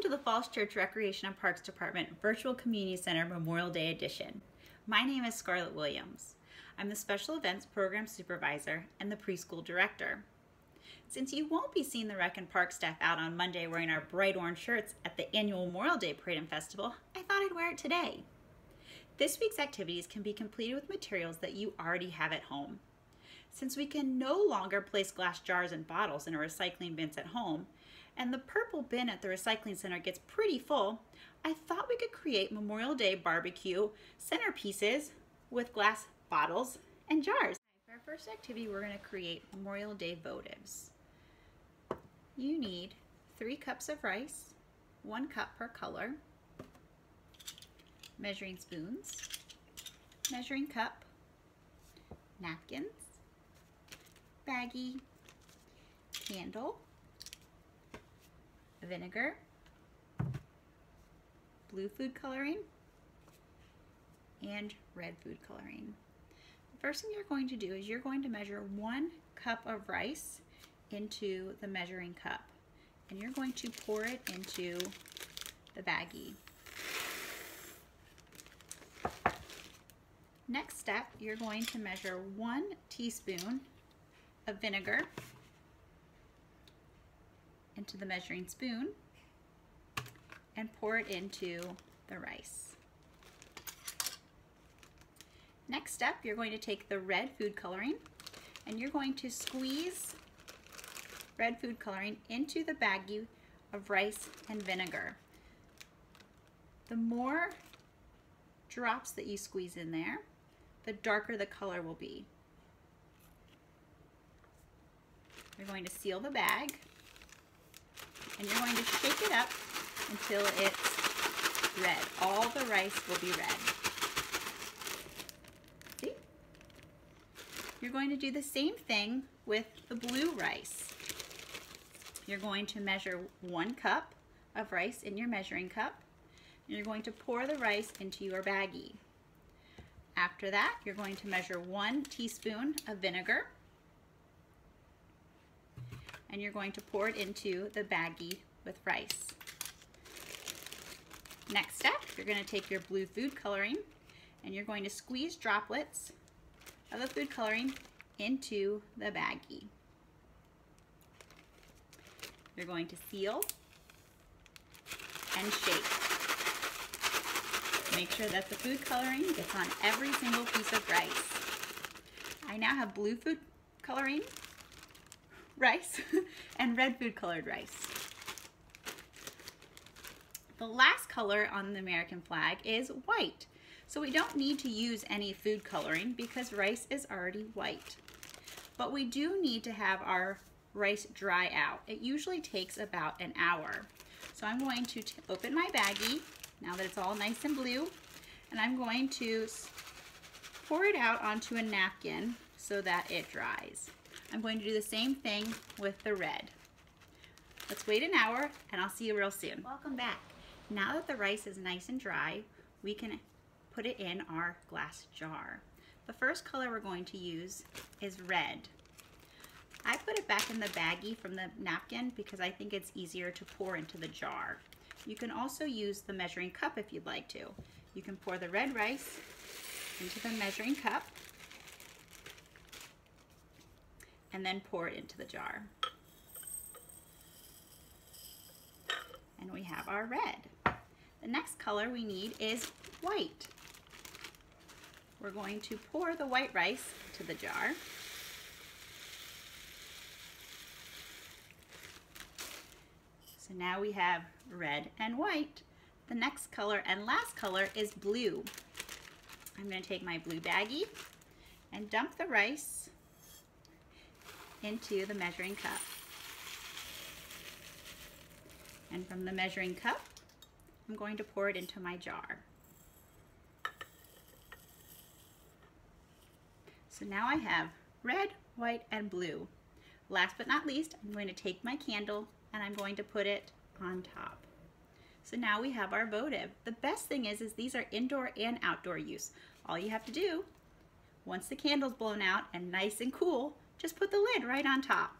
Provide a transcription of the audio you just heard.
to the Falls Church Recreation and Parks Department Virtual Community Center Memorial Day Edition. My name is Scarlett Williams. I'm the Special Events Program Supervisor and the Preschool Director. Since you won't be seeing the Rec and Park staff out on Monday wearing our bright orange shirts at the annual Memorial Day Parade and Festival, I thought I'd wear it today. This week's activities can be completed with materials that you already have at home. Since we can no longer place glass jars and bottles in our recycling bins at home, and the purple bin at the recycling center gets pretty full, I thought we could create Memorial Day barbecue centerpieces with glass bottles and jars. For our first activity, we're going to create Memorial Day votives. You need 3 cups of rice, 1 cup per color, measuring spoons, measuring cup, napkins, baggie, candle, vinegar, blue food coloring, and red food coloring. The first thing you're going to do is you're going to measure 1 cup of rice into the measuring cup, and you're going to pour it into the baggie. Next step, you're going to measure 1 teaspoon of vinegar into the measuring spoon and pour it into the rice. Next step, you're going to take the red food coloring and you're going to squeeze red food coloring into the baggie of rice and vinegar. The more drops that you squeeze in there, the darker the color will be. You're going to seal the bag and you're going to shake it up until it's red. All the rice will be red. See? You're going to do the same thing with the blue rice. You're going to measure 1 cup of rice in your measuring cup. And you're going to pour the rice into your baggie. After that, you're going to measure 1 teaspoon of vinegar. And you're going to pour it into the baggie with rice. Next step, you're going to take your blue food coloring and you're going to squeeze droplets of the food coloring into the baggie. You're going to seal and shake. Make sure that the food coloring gets on every single piece of rice. I now have blue food coloring rice and red food colored rice. The last color on the American flag is white. So we don't need to use any food coloring because rice is already white. But we do need to have our rice dry out. It usually takes about an hour. So I'm going to open my baggie now that it's all nice and blue, and I'm going to pour it out onto a napkin so that it dries. I'm going to do the same thing with the red. Let's wait an hour and I'll see you real soon. Welcome back. Now that the rice is nice and dry, we can put it in our glass jar. The first color we're going to use is red. I put it back in the baggie from the napkin because I think it's easier to pour into the jar. You can also use the measuring cup if you'd like to. You can pour the red rice into the measuring cup and then pour it into the jar. And we have our red. The next color we need is white. We're going to pour the white rice into the jar. So now we have red and white. The next color and last color is blue. I'm going to take my blue baggie and dump the rice into the measuring cup. And from the measuring cup, I'm going to pour it into my jar. So now I have red, white, and blue. Last but not least, I'm going to take my candle and I'm going to put it on top. So now we have our votive. The best thing is these are indoor and outdoor use. All you have to do, once the candle's blown out and nice and cool, just put the lid right on top.